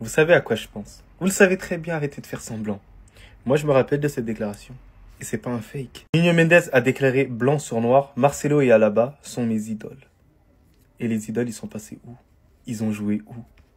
Vous savez à quoi je pense. Vous le savez très bien, arrêtez de faire semblant. Moi, je me rappelle de cette déclaration. Et c'est pas un fake. Nuno Mendes a déclaré blanc sur noir, Marcelo et Alaba sont mes idoles. Et les idoles, ils sont passés où? Ils ont joué où?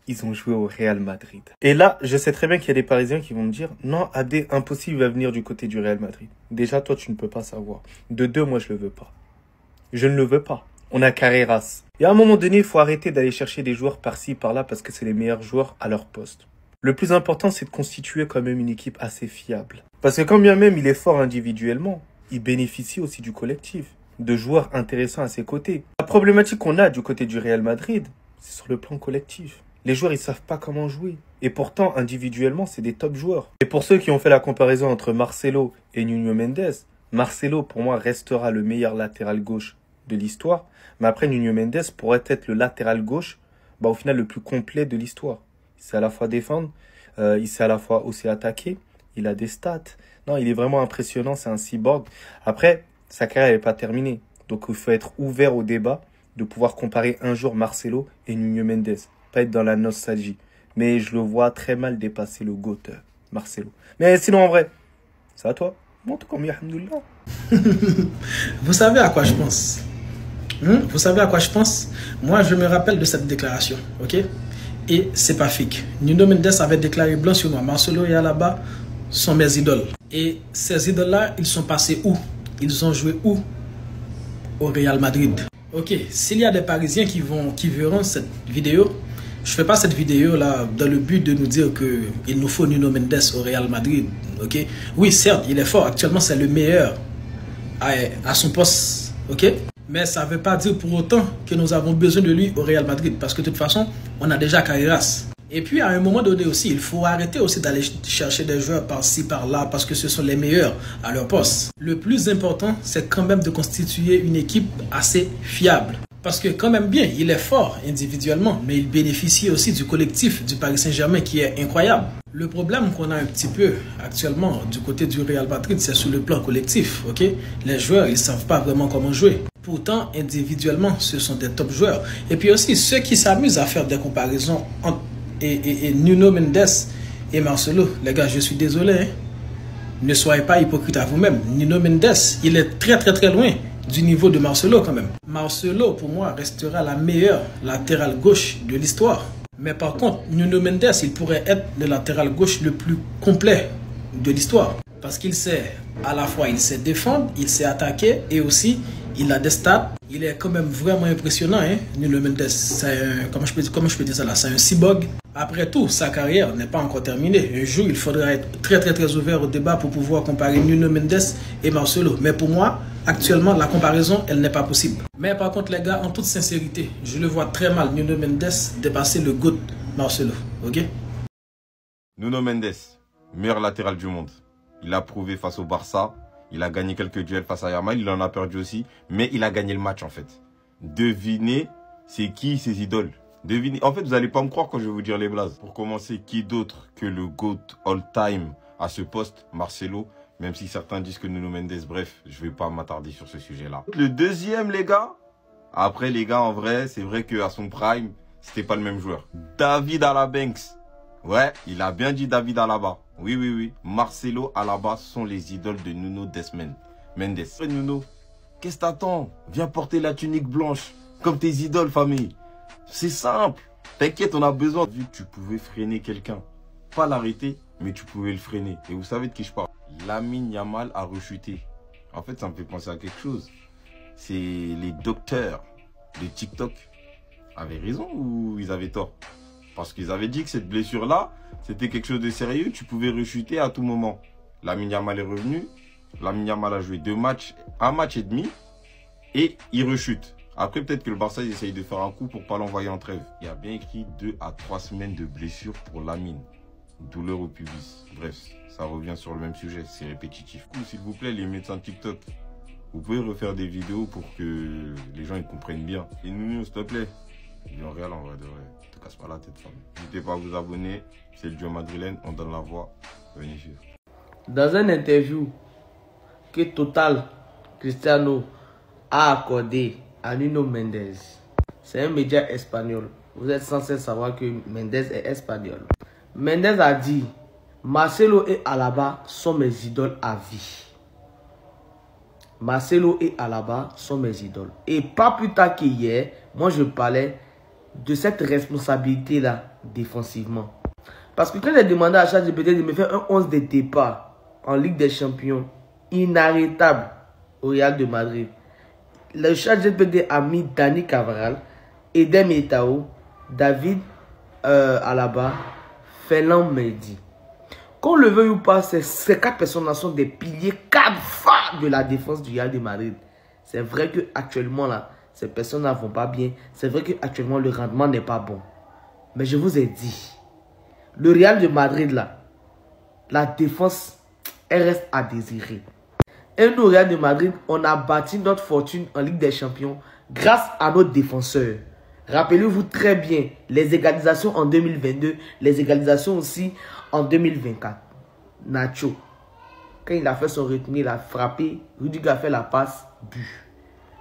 Ils ont joué au Real Madrid. Et là, je sais très bien qu'il y a des Parisiens qui vont me dire, non, Adé, impossible, il va venir du côté du Real Madrid. Déjà, toi, tu ne peux pas savoir. De deux, moi, je le veux pas. Je ne le veux pas. On a Carreras. Et à un moment donné, il faut arrêter d'aller chercher des joueurs par-ci, par-là, parce que c'est les meilleurs joueurs à leur poste. Le plus important, c'est de constituer quand même une équipe assez fiable. Parce que quand bien même il est fort individuellement, il bénéficie aussi du collectif, de joueurs intéressants à ses côtés. La problématique qu'on a du côté du Real Madrid, c'est sur le plan collectif. Les joueurs, ils savent pas comment jouer. Et pourtant, individuellement, c'est des top joueurs. Et pour ceux qui ont fait la comparaison entre Marcelo et Nuno Mendes, Marcelo, pour moi, restera le meilleur latéral gauche de l'histoire. Mais après, Nuno Mendes pourrait être le latéral gauche, au final, le plus complet de l'histoire. Il sait à la fois défendre, il sait à la fois aussi attaquer, il a des stats. Non, il est vraiment impressionnant, c'est un cyborg. Après, sa carrière n'est pas terminée. Donc, il faut être ouvert au débat de pouvoir comparer un jour Marcelo et Nuno Mendes. Pas être dans la nostalgie. Mais je le vois très mal dépasser le GOAT, Marcelo. Mais sinon, en vrai, c'est à toi. Montre comme alhamdoulilah. Vous savez à quoi je pense? Vous savez à quoi je pense? Moi, je me rappelle de cette déclaration, ok? Et c'est pas fake. Nuno Mendes avait déclaré blanc sur noir, Marcelo et Alaba sont mes idoles. Et ces idoles-là, ils sont passés où? Ils ont joué où? Au Real Madrid. Ok, s'il y a des Parisiens qui verront cette vidéo, je fais pas cette vidéo là dans le but de nous dire que il nous faut Nuno Mendes au Real Madrid. Ok, oui certes il est fort, actuellement c'est le meilleur à son poste. Ok, mais ça veut pas dire pour autant que nous avons besoin de lui au Real Madrid parce que de toute façon on a déjà Carreras. Et puis à un moment donné aussi, il faut arrêter aussi d'aller chercher des joueurs par-ci par-là parce que ce sont les meilleurs à leur poste. Le plus important, c'est quand même de constituer une équipe assez fiable. Parce que quand même bien, il est fort individuellement, mais il bénéficie aussi du collectif du Paris Saint-Germain qui est incroyable. Le problème qu'on a un petit peu actuellement du côté du Real Madrid, c'est sur le plan collectif. Ok, les joueurs, ils ne savent pas vraiment comment jouer. Pourtant, individuellement, ce sont des top joueurs. Et puis aussi, ceux qui s'amusent à faire des comparaisons entre Nuno Mendes et Marcelo, les gars, je suis désolé, hein. Ne soyez pas hypocrite à vous-même. Nuno Mendes, il est très loin du niveau de Marcelo quand même. Marcelo, pour moi, restera la meilleure latérale gauche de l'histoire. Mais par contre, Nuno Mendes, il pourrait être le latéral gauche le plus complet de l'histoire. Parce qu'il sait, à la fois, il sait défendre, il sait attaquer et aussi, il a des stats. Il est quand même vraiment impressionnant, hein. Nuno Mendes, c'est un, comment je peux dire ça là, c'est un cyborg. Après tout, sa carrière n'est pas encore terminée. Un jour, il faudra être très ouvert au débat pour pouvoir comparer Nuno Mendes et Marcelo. Mais pour moi, actuellement, la comparaison, elle n'est pas possible. Mais par contre, les gars, en toute sincérité, je le vois très mal, Nuno Mendes, dépasser le GOAT Marcelo. Ok? Nuno Mendes, meilleur latéral du monde. Il a prouvé face au Barça. Il a gagné quelques duels face à Yamal. Il en a perdu aussi. Mais il a gagné le match, en fait. Devinez, c'est qui ses idoles? Devinez. En fait, vous n'allez pas me croire quand je vais vous dire les blazes. Pour commencer, qui d'autre que le GOAT all-time à ce poste, Marcelo? Même si certains disent que Nuno Mendes, bref, je ne vais pas m'attarder sur ce sujet-là. Le deuxième, les gars. Après, les gars, en vrai, c'est vrai qu'à son prime, c'était pas le même joueur. David Alaba. Ouais, il a bien dit David Alaba. Oui. Marcelo, Alaba sont les idoles de Nuno Mendes. Nuno, qu'est-ce que t'attends? Viens porter la tunique blanche, comme tes idoles, famille. C'est simple. T'inquiète, on a besoin. Vu que tu pouvais freiner quelqu'un, pas l'arrêter, mais tu pouvais le freiner. Et vous savez de qui je parle? Lamine Yamal a rechuté. En fait, ça me fait penser à quelque chose. C'est les docteurs de TikTok avaient raison ou ils avaient tort? Parce qu'ils avaient dit que cette blessure-là, c'était quelque chose de sérieux. Tu pouvais rechuter à tout moment. Lamine Yamal est revenu. Lamine Yamal a joué 2 matchs, 1 match et demi. Et il rechute. Après, peut-être que le Barça essaye de faire un coup pour ne pas l'envoyer en trêve. Il y a bien écrit 2 à 3 semaines de blessure pour Lamine. Douleur au pubis. Bref, ça revient sur le même sujet. C'est répétitif. S'il vous plaît, les médecins de TikTok, vous pouvez refaire des vidéos pour que les gens ils comprennent bien. Et Nuno, s'il te plaît, viens Real en vrai de vrai. Ne te casse pas la tête, femme. N'hésitez pas à vous abonner. C'est le duo madrilène. On donne la voix. Venez suivre. Dans une interview que Total Cristiano a accordé à Nuno Mendes, c'est un média espagnol. Vous êtes censé savoir que Mendes est espagnol. Mendes a dit, Marcelo et Alaba sont mes idoles à vie. Marcelo et Alaba sont mes idoles. Et pas plus tard qu'hier, moi je parlais de cette responsabilité-là défensivement. Parce que quand j'ai demandé à ChatGPT de me faire un 11 de départ en Ligue des Champions inarrêtable au Real de Madrid, le ChatGPT a mis Dani Carvajal, Eden Militao, David Alaba, Ferland Mendy. Qu'on le veuille ou pas, ces 4 personnes-là sont des piliers 4 phares de la défense du Real de Madrid. C'est vrai qu'actuellement, là, ces personnes-là ne vont pas bien. C'est vrai qu'actuellement, le rendement n'est pas bon. Mais je vous ai dit, le Real de Madrid, là, la défense, elle reste à désirer. Et nous, au Real de Madrid, on a bâti notre fortune en Ligue des Champions grâce à nos défenseurs. Rappelez-vous très bien les égalisations en 2022, les égalisations aussi en 2024. Nacho, quand il a fait son retour, il a frappé, Rudiger a fait la passe, but.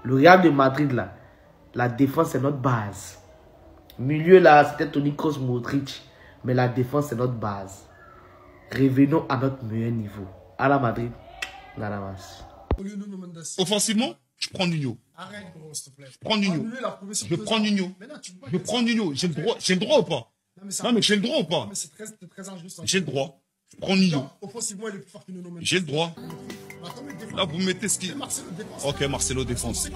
Le Real de Madrid, là, la défense, c'est notre base. Milieu, là, c'était Toni Kroos, Modric. Mais la défense, c'est notre base. Revenons à notre meilleur niveau. À la Madrid, nada más. Offensivement, je prends Nuno. Arrête, gros, s'il te plaît. Je prends Nuno. Je prends Nuno. Je prends Nuno. J'ai le droit ou pas? Non, mais j'ai le droit ou pas? C'est très injuste. J'ai le droit. Je prends Nuno. Offensivement, il est plus fort que Nuno Mendes. J'ai le droit. Là, vous mettez ce qui... Ok, Marcelo défense.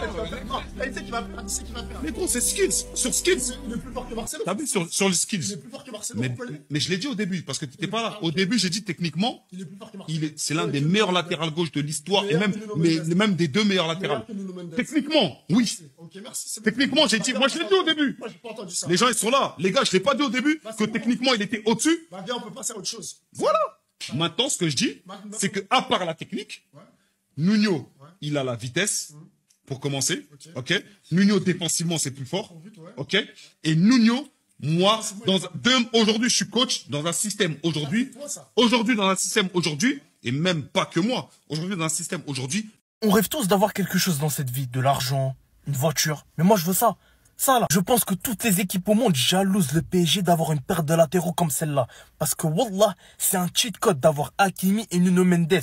Mais gros, c'est skills. Sur skills. Il est plus fort que Marcelo. T'as vu sur les skills. Il est plus fort que Marcelo. Mais je l'ai dit au début, parce que tu n'étais pas là. Au début, j'ai dit techniquement, Il est plus fort que Marcelo. c'est l'un des meilleurs latérales gauche de l'histoire, et même des 2 meilleurs latérales. Techniquement, oui. Ok, merci. Techniquement, j'ai dit, moi je l'ai dit au début. Moi, j'ai pas entendu ça. Les gens, ils sont là. Les gars, je l'ai pas dit au début que techniquement, il était au-dessus. Bah, viens, on peut passer à autre chose. Voilà. Maintenant, ce que je dis, c'est que à part la technique, Nuno, il a la vitesse pour commencer. Ok. Nuno défensivement, c'est plus fort. Ok. Et Nuno, moi, aujourd'hui, je suis coach dans un système aujourd'hui, et même pas que moi. Aujourd'hui, dans un système aujourd'hui. On rêve tous d'avoir quelque chose dans cette vie, de l'argent, une voiture. Mais moi, je veux ça. Ça, là, je pense que toutes les équipes au monde jalousent le PSG d'avoir une paire de latéraux comme celle-là. Parce que, wallah, c'est un cheat code d'avoir Hakimi et Nuno Mendes.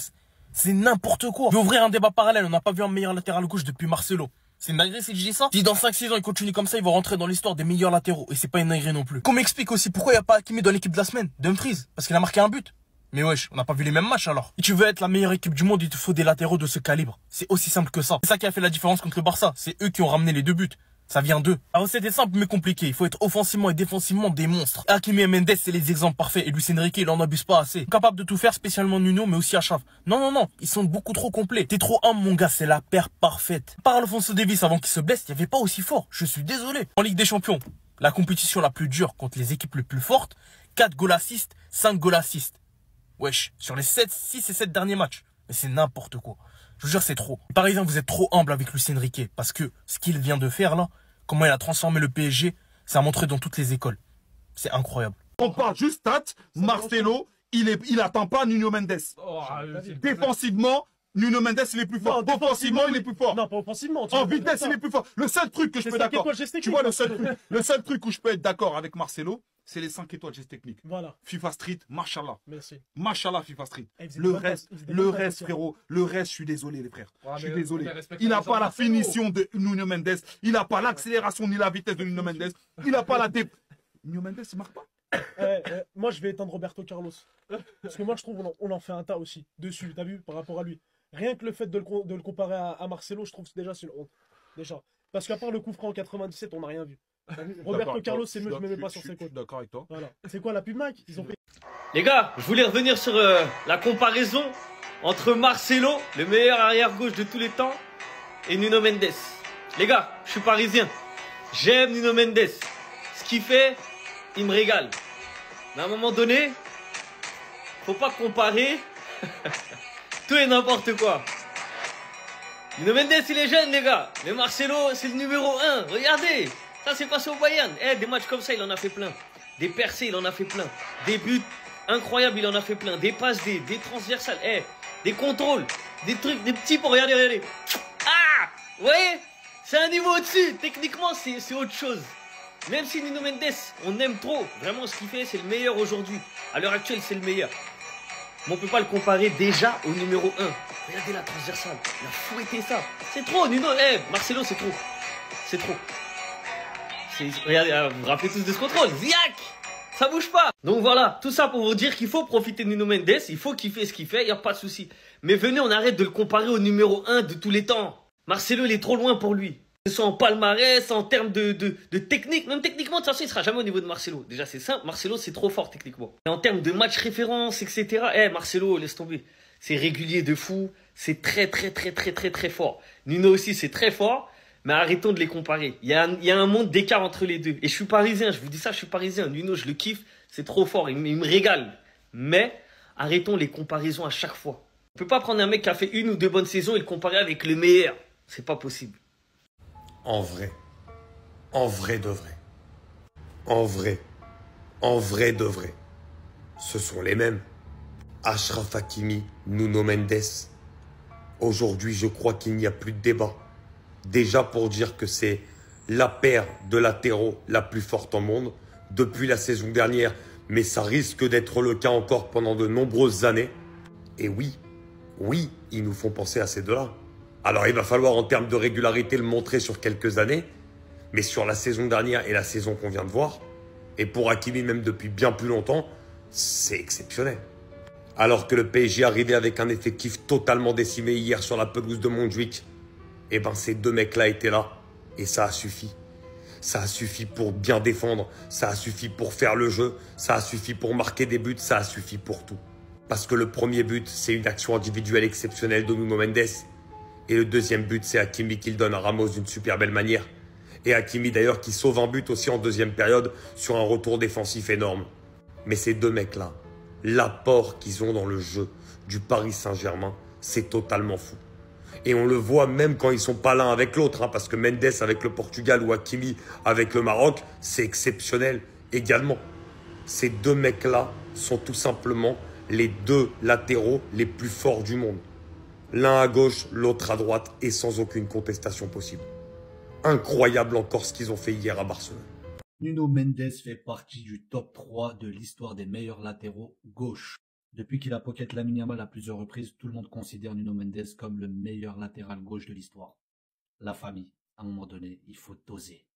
C'est n'importe quoi. Je vais ouvrir un débat parallèle. On n'a pas vu un meilleur latéral gauche depuis Marcelo. C'est une dinguerie si je dis ça. Si dans 5-6 ans, il continue comme ça, il va rentrer dans l'histoire des meilleurs latéraux. Et c'est pas une dinguerie non plus. Qu'on m'explique aussi pourquoi il n'y a pas Hakimi dans l'équipe de la semaine. Dumfries. Parce qu'il a marqué un but. Mais wesh, on n'a pas vu les mêmes matchs alors. Si tu veux être la meilleure équipe du monde, il te faut des latéraux de ce calibre. C'est aussi simple que ça. C'est ça qui a fait la différence contre le Barça. C'est eux qui ont ramené les 2 buts. Ça vient d'eux. Alors c'était simple mais compliqué. Il faut être offensivement et défensivement des monstres. Hakimi et Mendes, c'est les exemples parfaits. Et Luis Enrique, il en abuse pas assez. Capable de tout faire, spécialement Nuno, mais aussi Achraf. Non. Ils sont beaucoup trop complets. T'es trop humble, mon gars. C'est la paire parfaite. Par Alphonso Davies, avant qu'il se blesse, il n'y avait pas aussi fort. Je suis désolé. En Ligue des Champions, la compétition la plus dure contre les équipes les plus fortes, 4 goals assists, 5 goals assists. Wesh, sur les 6 et 7 derniers matchs. Mais c'est n'importe quoi. Je vous jure, c'est trop. Les Parisiens, vous êtes trop humble avec Luis Enrique. Parce que ce qu'il vient de faire là, comment il a transformé le PSG, ça a montré dans toutes les écoles. C'est incroyable. On parle juste stats. Marcelo, il attend pas Nuno Mendes. Défensivement, Nuno Mendes, il est plus fort. Offensivement, il est plus fort. Non, pas offensivement. En vitesse, il est plus fort. Le seul truc que je peux être d'accord. Tu vois, le seul truc où je peux être d'accord avec Marcelo, c'est les 5 étoiles geste technique. Voilà. FIFA Street, Mashallah. Merci. Mashallah, FIFA Street. Le reste, frérot, le reste, je suis désolé, les frères. Je suis désolé. Il n'a pas la finition de Nuno Mendes. Il n'a pas l'accélération ni la vitesse de Nuno Mendes. Il n'a pas la Nuno Mendes, il marque pas. Moi, je vais éteindre Roberto Carlos. Parce que moi, je trouve on en fait un tas aussi dessus, t'as vu, par rapport à lui. Rien que le fait de le comparer à Marcelo, je trouve que déjà c'est une honte. Déjà. Parce qu'à part le coup franc en 97, on n'a rien vu. Roberto Carlos, c'est mieux, je ne me mets pas sur ses côtes. D'accord avec toi. Voilà. C'est quoi la pub, Mike? Ils ont fait... Les gars, je voulais revenir sur la comparaison entre Marcelo, le meilleur arrière-gauche de tous les temps, et Nuno Mendes. Les gars, je suis parisien. J'aime Nuno Mendes. Ce qu'il fait, il me régale. Mais à un moment donné, faut pas comparer tout et n'importe quoi. Nuno Mendes, il est jeune, les gars. Mais Marcelo, c'est le numéro 1. Regardez. Ça, c'est passé au Bayern. Des matchs comme ça, il en a fait plein. Des percées, il en a fait plein. Des buts incroyables, il en a fait plein. Des passes, des transversales. Des contrôles. Des trucs, des petits pour regardez. Ah, vous voyez? C'est un niveau au-dessus. Techniquement, c'est autre chose. Même si Nuno Mendes, on aime trop, vraiment ce qu'il fait, c'est le meilleur aujourd'hui. À l'heure actuelle, c'est le meilleur. Mais on peut pas le comparer déjà au numéro 1. Regardez la transversale, il a fouetté ça. C'est trop, Nuno, Marcelo, c'est trop. C'est trop. Regardez, vous vous rappelez tous de ce contrôle. Ziak, ça bouge pas. Donc voilà, tout ça pour vous dire qu'il faut profiter de Nuno Mendes, il faut qu'il fait ce qu'il fait, il n'y a pas de souci. Mais venez, on arrête de le comparer au numéro 1 de tous les temps. Marcelo, il est trop loin pour lui. Que ce soit en palmarès, en termes de technique, même techniquement, de toute façon, il sera jamais au niveau de Marcelo. Déjà, c'est simple, Marcelo, c'est trop fort techniquement. Et en termes de match référence, etc., Marcelo, laisse tomber. C'est régulier de fou, c'est très fort. Nuno aussi, c'est très fort, mais arrêtons de les comparer. Il y a un monde d'écart entre les deux. Et je suis parisien, je vous dis ça, je suis parisien. Nuno, je le kiffe, c'est trop fort, il me régale. Mais arrêtons les comparaisons à chaque fois. On peut pas prendre un mec qui a fait 1 ou 2 bonnes saisons et le comparer avec le meilleur. C'est pas possible. En vrai de vrai, en vrai de vrai, ce sont les mêmes. Achraf Hakimi, Nuno Mendes. Aujourd'hui, je crois qu'il n'y a plus de débat. Déjà pour dire que c'est la paire de latéraux la plus forte au monde depuis la saison dernière, mais ça risque d'être le cas encore pendant de nombreuses années. Et oui, ils nous font penser à ces deux-là. Alors il va falloir en termes de régularité le montrer sur quelques années, mais sur la saison dernière et la saison qu'on vient de voir, et pour Hakimi même depuis bien plus longtemps, c'est exceptionnel. Alors que le PSG arrivait avec un effectif totalement décimé hier sur la pelouse de Montjuic, et ben ces deux mecs-là étaient là, et ça a suffi. Ça a suffi pour bien défendre, ça a suffi pour faire le jeu, ça a suffi pour marquer des buts, ça a suffi pour tout. Parce que le premier but, c'est une action individuelle exceptionnelle de Nuno Mendes. Et le deuxième but, c'est Hakimi qui le donne à Ramos d'une super belle manière. Et Hakimi d'ailleurs qui sauve un but aussi en deuxième période sur un retour défensif énorme. Mais ces deux mecs-là, l'apport qu'ils ont dans le jeu du Paris Saint-Germain, c'est totalement fou. Et on le voit même quand ils sont pas l'un avec l'autre, parce que Mendes avec le Portugal ou Hakimi avec le Maroc, c'est exceptionnel également. Ces deux mecs-là sont tout simplement les deux latéraux les plus forts du monde. L'un à gauche, l'autre à droite, et sans aucune contestation possible. Incroyable encore ce qu'ils ont fait hier à Barcelone. Nuno Mendes fait partie du top 3 de l'histoire des meilleurs latéraux gauche. Depuis qu'il a pocket Lamine Yamal à plusieurs reprises, tout le monde considère Nuno Mendes comme le meilleur latéral gauche de l'histoire. La famille, à un moment donné, il faut doser.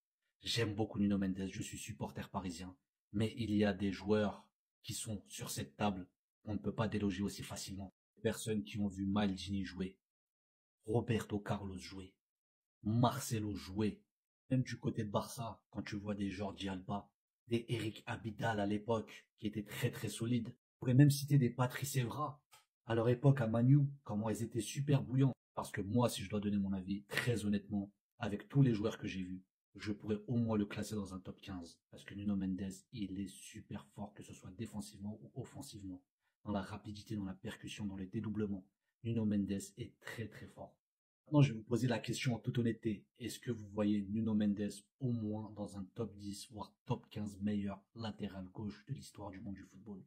J'aime beaucoup Nuno Mendes, je suis supporter parisien, mais il y a des joueurs qui sont sur cette table qu'on ne peut pas déloger aussi facilement. Personnes qui ont vu Maldini jouer, Roberto Carlos jouer, Marcelo jouer, même du côté de Barça, quand tu vois des Jordi Alba, des Eric Abidal à l'époque, qui étaient très solides. On pourrait même citer des Patrice Evra, à leur époque à Man U, comment ils étaient super bouillants. Parce que moi, si je dois donner mon avis, très honnêtement, avec tous les joueurs que j'ai vus, je pourrais au moins le classer dans un top 15. Parce que Nuno Mendes, il est super fort, que ce soit défensivement ou offensivement. Dans la rapidité, dans la percussion, dans le dédoublement. Nuno Mendes est très fort. Maintenant, je vais vous poser la question en toute honnêteté. Est-ce que vous voyez Nuno Mendes au moins dans un top 10, voire top 15 meilleur latéral gauche de l'histoire du monde du football?